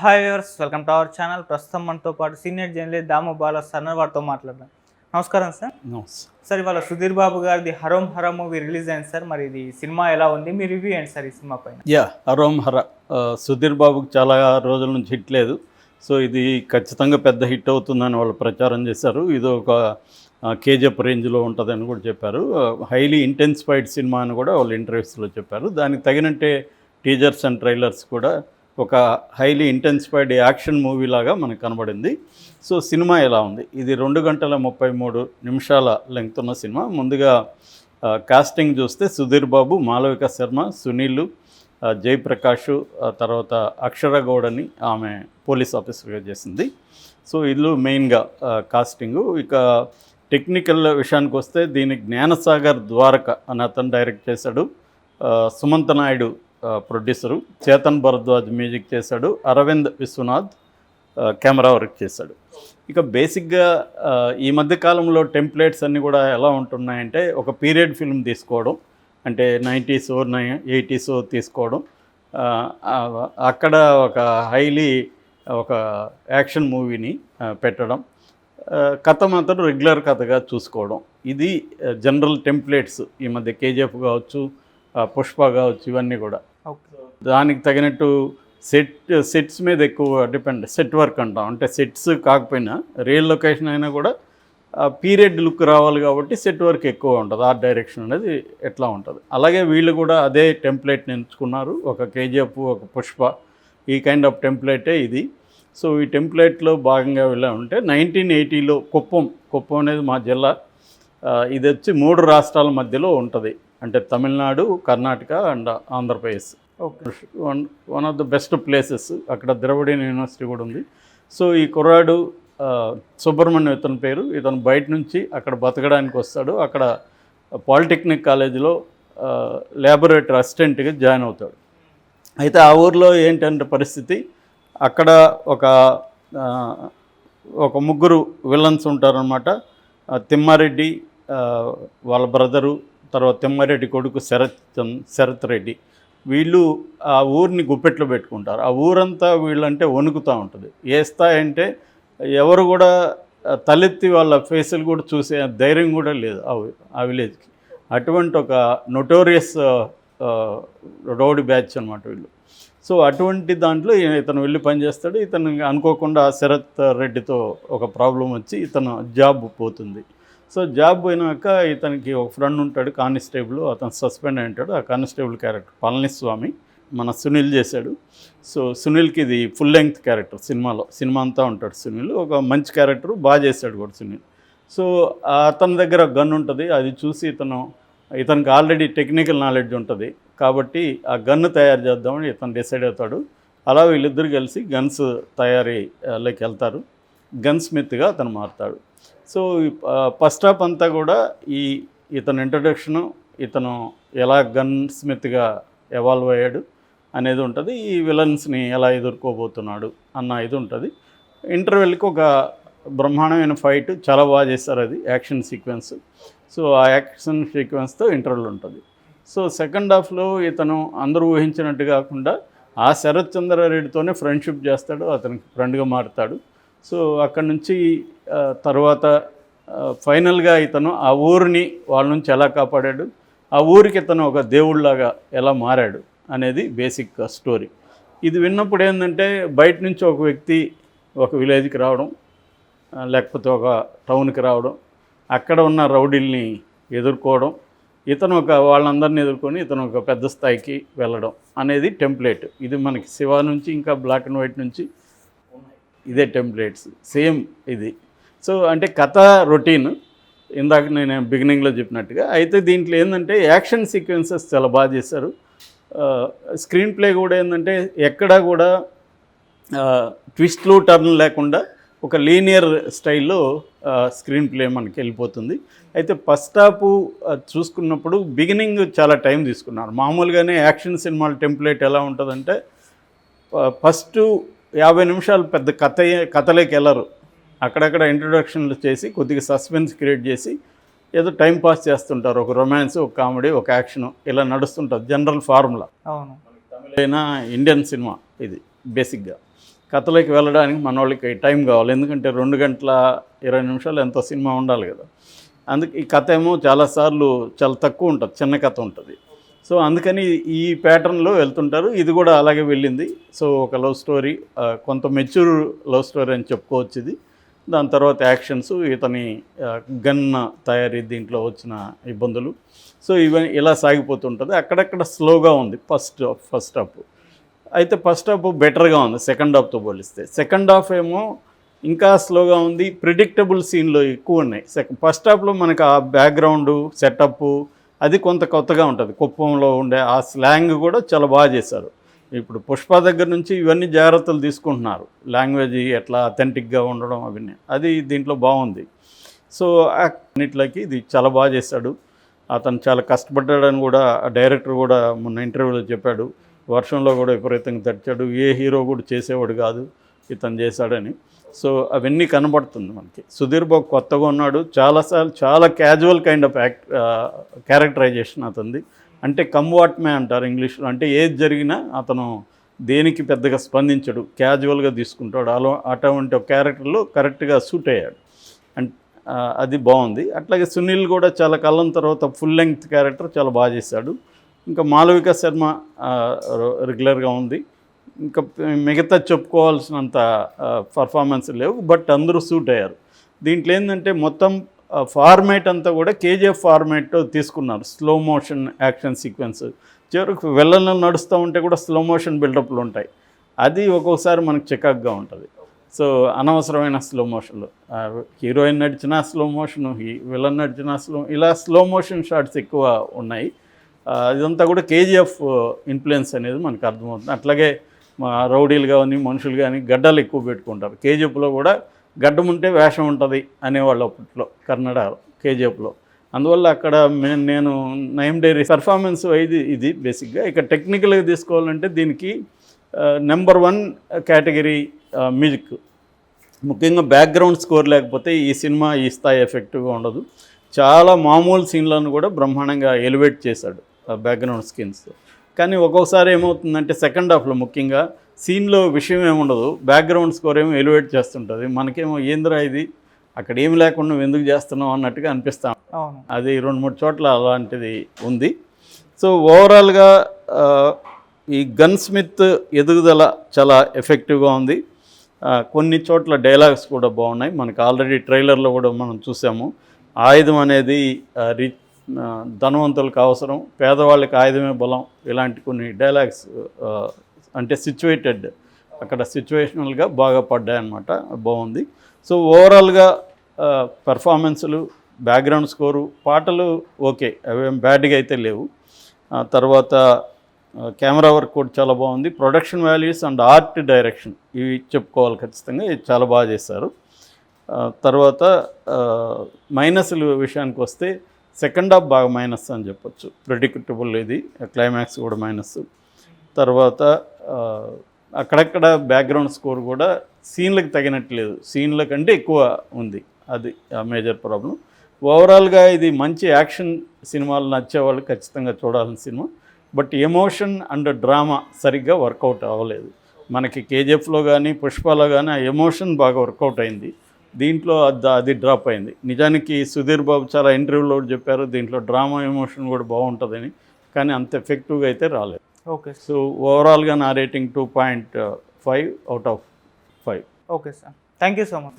Hi viewers, welcome to our channel. ప్రస్తుతం మనతో పాటు సీనియర్ జర్నలిస్ట్ దాము బాలా సార్ వారితో మాట్లాడదాం. నమస్కారం సార్. సార్, ఇవాళ సుధీర్ బాబు గారిది హరోం హర మూవీ రిలీజ్ అయింది సార్. మరి ఇది సినిమా ఎలా ఉంది, మీ రివ్యూ ఏంటి సార్ ఈ సినిమా పైన? హరోం హర సుధీర్ బాబుకి చాలా రోజుల నుంచి హిట్ లేదు. సో ఇది ఖచ్చితంగా పెద్ద హిట్ అవుతుందని వాళ్ళు ప్రచారం చేశారు. ఇది ఒక కేజీఎఫ్ రేంజ్లో ఉంటుందని కూడా చెప్పారు. హైలీ ఇంటెన్సిఫైడ్ సినిమా అని కూడా వాళ్ళు ఇంటర్వ్యూస్లో చెప్పారు. దానికి తగినట్టే టీజర్స్ అండ్ ట్రైలర్స్ కూడా ఒక హైలీ ఇంటెన్సిఫైడ్ యాక్షన్ మూవీ లాగా మనకు కనబడింది. సో సినిమా ఎలా ఉంది? ఇది 2 గంటల 33 నిమిషాల లెంగ్త్ ఉన్న సినిమా. ముందుగా కాస్టింగ్ చూస్తే సుధీర్ బాబు, మాలవిక శర్మ, సునీల్, జయప్రకాష్, తర్వాత అక్షర గౌడని ఆమె పోలీస్ ఆఫీసర్గా చేసింది. సో ఇల్లు మెయిన్గా కాస్టింగు. ఇక టెక్నికల్ విషయానికి వస్తే దీనికి జ్ఞానసాగర్ ద్వారక అని అతను డైరెక్ట్ చేశాడు. సుమంత్ నాయుడు ప్రొడ్యూసరు, చేతన్ భరద్వాజ్ మ్యూజిక్ చేశాడు, అరవింద్ విశ్వనాథ్ కెమెరా వర్క్ చేశాడు. ఇక బేసిక్గా ఈ మధ్య కాలంలో టెంప్లెట్స్ అన్నీ కూడా ఎలా ఉంటున్నాయంటే, ఒక పీరియడ్ ఫిల్మ్ తీసుకోవడం, అంటే 90s 80s తీసుకోవడం, అక్కడ ఒక హైలీ ఒక యాక్షన్ మూవీని పెట్టడం, కథ మాత్రం రెగ్యులర్ కథగా చూసుకోవడం. ఇది జనరల్ టెంప్లెట్స్ ఈ మధ్య కేజీఎఫ్ కావచ్చు, పుష్ప కావచ్చు, ఇవన్నీ కూడా. దానికి తగినట్టు సెట్స్ మీద ఎక్కువ డిపెండ్, సెట్ వర్క్ అంటాం. అంటే సెట్స్ కాకపోయినా రియల్ లొకేషన్ అయినా కూడా పీరియడ్ లుక్ రావాలి కాబట్టి సెట్ వర్క్ ఎక్కువ ఉంటుంది. ఆర్ట్ డైరెక్షన్ అనేది ఎట్లా ఉంటుంది. అలాగే వీళ్ళు కూడా అదే టెంప్లెట్ని ఎంచుకున్నారు. ఒక కేజీఎఫ్, ఒక పుష్ప, ఈ కైండ్ ఆఫ్ టెంప్లెటే ఇది. సో ఈ టెంప్లెట్లో భాగంగా వెళ్ళా ఉంటే 1980లో కుప్పం అనేది మా జిల్లా. ఇది వచ్చి 3 రాష్ట్రాల మధ్యలో ఉంటుంది. అంటే Tamil Nadu, Karnataka and Andhra Pradesh. One of the best places. అక్కడ ద్రవిడియన్ యూనివర్సిటీ కూడా ఉంది. సో ఈ కుర్రాడు సుబ్రహ్మణ్యం ఇతని పేరు. ఇతను బయట నుంచి అక్కడ బతకడానికి వస్తాడు. అక్కడ పాలిటెక్నిక్ కాలేజీలో ల్యాబొరేటరీ అసిస్టెంట్గా జాయిన్ అవుతాడు. అయితే ఆ ఊరిలో ఏంటంటే పరిస్థితి, అక్కడ ఒక ముగ్గురు విలన్స్ ఉంటారనమాట. తిమ్మారెడ్డి వాళ్ళ బ్రదరు, తర్వాత తిమ్మారెడ్డి కొడుకు శరత్ రెడ్డి, వీళ్ళు ఆ ఊరిని గుప్పెట్లో పెట్టుకుంటారు. ఆ ఊరంతా వీళ్ళంటే వణుకుతూ ఉంటుంది. ఏ స్థాయి అంటే ఎవరు కూడా తలెత్తి వాళ్ళ ఫేసులు కూడా చూసే ధైర్యం కూడా లేదు ఆ విలేజ్కి. అటువంటి ఒక నొటోరియస్ రౌడీ బ్యాచ్ అనమాట వీళ్ళు. సో అటువంటి దాంట్లో ఇతను వెళ్ళి పనిచేస్తాడు. ఇతను అనుకోకుండా శరత్ రెడ్డితో ఒక ప్రాబ్లం వచ్చి ఇతను జాబ్ పోతుంది. సో జాబ్ పోయినాక ఇతనికి ఒక ఫ్రెండ్ ఉంటాడు, కానిస్టేబుల్. అతను సస్పెండ్ అయి ఉంటాడు. ఆ కానిస్టేబుల్ క్యారెక్టర్ పళనిస్వామి మన సునీల్ చేశాడు. సో సునీల్కి ఇది ఫుల్ లెంగ్త్ క్యారెక్టర్. సినిమా అంతా ఉంటాడు సునీల్. ఒక మంచి క్యారెక్టర్, బాగా చేశాడు కూడా సునీల్. సో అతని దగ్గర గన్ ఉంటుంది. అది చూసి ఇతనికి ఆల్రెడీ టెక్నికల్ నాలెడ్జ్ ఉంటుంది కాబట్టి ఆ గన్ను తయారు చేద్దామని ఇతను డిసైడ్ అవుతాడు. అలా వీళ్ళిద్దరు కలిసి గన్స్ తయారీలోకి వెళ్తారు. గన్ స్మిత్గా అతను మారుతాడు. సో ఫస్ట్ హాఫ్ అంతా కూడా ఇతను ఇంట్రడక్షను, ఇతను ఎలా గన్ స్మిత్గా ఎవాల్వ్ అయ్యాడు అనేది ఉంటుంది. ఈ విలన్స్ని ఎలా ఎదుర్కోబోతున్నాడు అన్న ఇది ఉంటుంది. ఇంటర్వెల్కి ఒక బ్రహ్మాండమైన ఫైట్, చాలా బాగా చేస్తారు. అది యాక్షన్ సీక్వెన్స్. సో ఆ యాక్షన్ సీక్వెన్స్తో ఇంటర్వెల్ ఉంటుంది. సో సెకండ్ హాఫ్లో ఇతను అందరూ ఊహించినట్టు కాకుండా ఆ శరత్ చంద్రారెడ్డితోనే ఫ్రెండ్షిప్ చేస్తాడు. అతనికి ఫ్రెండ్గా మారుతాడు. సో అక్కడి నుంచి తర్వాత ఫైనల్గా ఇతను ఆ ఊరిని వాళ్ళ నుంచి ఎలా కాపాడాడు, ఆ ఊరికి ఇతను ఒక దేవుళ్ళలాగా ఎలా మారాడు అనేది బేసిక్ స్టోరీ. ఇది విన్నప్పుడు ఏంటంటే, బయట నుంచి ఒక వ్యక్తి ఒక విలేజ్కి రావడం, లేకపోతే ఒక టౌన్కి రావడం, అక్కడ ఉన్న రౌడీల్ని ఎదుర్కోవడం, ఇతను వాళ్ళందరినీ ఎదుర్కొని ఇతను ఒక పెద్ద స్థాయికి వెళ్ళడం అనేది టెంప్లెట్. ఇది మనకి శివ నుంచి ఇంకా బ్లాక్ అండ్ వైట్ నుంచి ఇదే టెంప్లెట్స్ సేమ్ ఇది. సో అంటే కథ రొటీన్, ఇందాక నేను బిగినింగ్లో చెప్పినట్టుగా. అయితే దీంట్లో ఏంటంటే యాక్షన్ సీక్వెన్సెస్ చాలా బాగా చేశారు. స్క్రీన్ ప్లే కూడా ఏంటంటే ఎక్కడా కూడా ట్విస్ట్లు టర్న్ లేకుండా ఒక లీనియర్ స్టైల్లో స్క్రీన్ ప్లే మనకి వెళ్ళిపోతుంది. అయితే ఫస్ట్ హాఫ్ చూసుకున్నప్పుడు బిగినింగ్ చాలా టైం తీసుకున్నారు. మామూలుగానే యాక్షన్ సినిమాల టెంప్లెట్ ఎలా ఉంటుందంటే, ఫస్ట్ 50 నిమిషాలు పెద్ద కథలోకి వెళ్ళరు. అక్కడక్కడ ఇంట్రొడక్షన్లు చేసి కొద్దిగా సస్పెన్స్ క్రియేట్ చేసి ఏదో టైం పాస్ చేస్తుంటారు. ఒక రొమాన్స్, ఒక కామెడీ, ఒక యాక్షన్ ఇలా నడుస్తుంటుంది. General formula. అవును, తమిళైనా ఇండియన్ సినిమా ఇది. బేసిక్గా. కథలోకి వెళ్ళడానికి మన వాళ్ళకి టైం కావాలి, ఎందుకంటే 2 గంటల 20 నిమిషాలు ఎంతో సినిమా ఉండాలి కదా. అందుకే ఈ కథ ఏమో చాలాసార్లు చాలా తక్కువ ఉంటుంది, చిన్న కథ ఉంటుంది. సో అందుకని ఈ ప్యాటర్న్లో వెళ్తుంటారు. ఇది కూడా అలాగే వెళ్ళింది. సో ఒక లవ్ స్టోరీ, కొంత మెచ్యూర్ లవ్ స్టోరీ అని చెప్పుకోవచ్చు ఇది. దాని తర్వాత యాక్షన్స్, ఇతని గన్ తయారీ, దీంట్లో వచ్చిన ఇబ్బందులు. సో ఇవన్నీ ఇలా సాగిపోతుంటుంది. అక్కడక్కడ స్లోగా ఉంది ఫస్ట్ హాఫ్. అయితే ఫస్ట్ హాఫ్ బెటర్గా ఉంది సెకండ్ హాఫ్తో పోలిస్తే. సెకండ్ హాఫ్ ఏమో ఇంకా స్లోగా ఉంది, ప్రిడిక్టబుల్ సీన్లు ఎక్కువ ఉన్నాయి. ఫస్ట్ హాఫ్లో మనకు ఆ బ్యాక్గ్రౌండు సెటప్ అది కొంత కొత్తగా ఉంటుంది. కుప్పంలో ఉండే ఆ స్లాంగ్ కూడా చాలా బాగా చేశారు. ఇప్పుడు పుష్ప దగ్గర నుంచి ఇవన్నీ జాగ్రత్తలు తీసుకుంటున్నారు, లాంగ్వేజ్ ఎట్లా అథెంటిక్గా ఉండడం అవన్నీ, అది దీంట్లో బాగుంది. సో అన్నిట్లకి ఇది చాలా బాగా చేశాడు. అతను చాలా కష్టపడ్డాడని కూడా డైరెక్టర్ కూడా మొన్న ఇంటర్వ్యూలో చెప్పాడు. వర్షంలో కూడా విపరీతంగా తడిచాడు, ఏ హీరో కూడా చేసేవాడు కాదు, ఇతను చేశాడని. సో అవన్నీ కనబడుతుంది మనకి. సుధీర్ బాబు కొత్తగా ఉన్నాడు, చాలాసార్లు చాలా క్యాజువల్ కైండ్ ఆఫ్ క్యారెక్టరైజేషన్ అతనిది. అంటే కమ్వాట్మే అంటారు ఇంగ్లీష్లో, అంటే ఏది జరిగినా అతను దేనికి పెద్దగా స్పందించడు, క్యాజువల్గా తీసుకుంటాడు. అటువంటి ఒక క్యారెక్టర్లో కరెక్ట్గా సూట్ అయ్యాడు. అండ్ అది బాగుంది. అట్లాగే సునీల్ కూడా చాలా కాలం తర్వాత ఫుల్ లెంగ్త్ క్యారెక్టర్ చాలా బాగా చేశాడు. ఇంకా మాళవిక శర్మ రెగ్యులర్గా ఉంది. ఇంకా మిగతా చెప్పుకోవాల్సినంత పర్ఫార్మెన్స్ లేవు, బట్ అందరూ సూట్ అయ్యారు. దీంట్లో ఏంటంటే మొత్తం ఫార్మేట్ అంతా కూడా కేజీఎఫ్ ఫార్మేట్ తీసుకున్నారు. స్లో మోషన్ యాక్షన్ సీక్వెన్స్, చివరికి వెళ్ళను నడుస్తూ ఉంటే కూడా స్లో మోషన్ బిల్డప్లు ఉంటాయి. అది ఒక్కొక్కసారి మనకు చికాక్గా ఉంటుంది. సో అనవసరమైన స్లో మోషన్లు, హీరోయిన్ నడిచిన స్లో మోషను, విలన్ నడిచిన ఇలా స్లో మోషన్ షాట్స్ ఎక్కువ ఉన్నాయి. ఇదంతా కూడా కేజీఎఫ్ ఇన్ఫ్లుయెన్స్ అనేది మనకు అర్థమవుతుంది. అట్లాగే మా రౌడీలు కానీ మనుషులు కానీ గడ్డలు ఎక్కువ పెట్టుకుంటారు. కేజీఎఫ్లో కూడా గడ్డం ఉంటే వేషం ఉంటుంది అనేవాళ్ళు అప్పట్లో కన్నడ కేజీఎఫ్లో. అందువల్ల అక్కడ నేను నయం డైరీ పర్ఫార్మెన్స్ ఇది బేసిక్గా. ఇక టెక్నికల్గా తీసుకోవాలంటే దీనికి నెంబర్ 1 కేటగిరీ మ్యూజిక్. ముఖ్యంగా బ్యాక్గ్రౌండ్ స్కోర్ లేకపోతే ఈ సినిమా ఈ స్థాయి ఎఫెక్టివ్గా ఉండదు. చాలా మామూలు సీన్లను కూడా బ్రహ్మాండంగా ఎలివేట్ చేశాడు బ్యాక్గ్రౌండ్ స్కిన్స్. కానీ ఒక్కొక్కసారి ఏమవుతుందంటే సెకండ్ హాఫ్లో ముఖ్యంగా సీన్లో విషయం ఏముండదు, బ్యాక్గ్రౌండ్ స్కోర్ ఏమో ఎలివేట్ చేస్తుంటుంది. మనకేమో ఏందిరా ఇది, అక్కడ ఏమి లేకుండా నువ్వు ఎందుకు చేస్తున్నావు అన్నట్టుగా అనిపిస్తాం. అది 2-3 చోట్ల అలాంటిది ఉంది. సో ఓవరాల్గా ఈ గన్ స్మిత్ ఎదుగుదల చాలా ఎఫెక్టివ్గా ఉంది. కొన్ని చోట్ల డైలాగ్స్ కూడా బాగున్నాయి. మనకు ఆల్రెడీ ట్రైలర్లో కూడా మనం చూసాము. ఆయుధం అనేది ధనవంతులకు అవసరం, పేదవాళ్ళకి ఆయుధమే బలం, ఇలాంటి కొన్ని డైలాగ్స్ అంటే సిచ్యువేటెడ్, అక్కడ సిచ్యువేషనల్గా బాగా పడ్డాయన్నమాట. బాగుంది. సో ఓవరాల్గా పెర్ఫార్మెన్సులు, బ్యాక్గ్రౌండ్ స్కోరు, పాటలు ఓకే, అవేం బ్యాడ్గా అయితే లేవు. తర్వాత కెమెరా వర్క్ కూడా చాలా బాగుంది. Production values and art direction ఇవి చెప్పుకోవాలి ఖచ్చితంగా, ఇది చాలా బాగా చేశారు. తర్వాత మైనస్లు విషయానికి వస్తే సెకండ్ హాఫ్ బాగా మైనస్ అని చెప్పొచ్చు, ప్రెడిక్టబుల్ ఇది, క్లైమాక్స్ కూడా మైనస్. తర్వాత అక్కడక్కడ బ్యాక్గ్రౌండ్ స్కోర్ కూడా సీన్లకు తగినట్లేదు, సీన్ల కంటే ఎక్కువ ఉంది, అది మేజర్ ప్రాబ్లం. ఓవరాల్గా ఇది మంచి యాక్షన్ సినిమాలు నచ్చేవాళ్ళు ఖచ్చితంగా చూడాల్సిన cinema. But emotion and drama సరిగ్గా వర్కౌట్ అవ్వలేదు. మనకి కేజీఎఫ్లో కానీ పుష్పలో కానీ ఆ ఎమోషన్ బాగా వర్కౌట్ అయింది, దీంట్లో అది డ్రాప్ అయింది. నిజానికి సుధీర్ బాబు చాలా ఇంటర్వ్యూలో చెప్పారు దీంట్లో డ్రామా ఎమోషన్ కూడా బాగుంటుందని, కానీ అంత ఎఫెక్టివ్గా అయితే రాలేదు. ఓకే. సో ఓవరాల్గా నా rating 2.5 out of 5. Okay sir, thank you so much.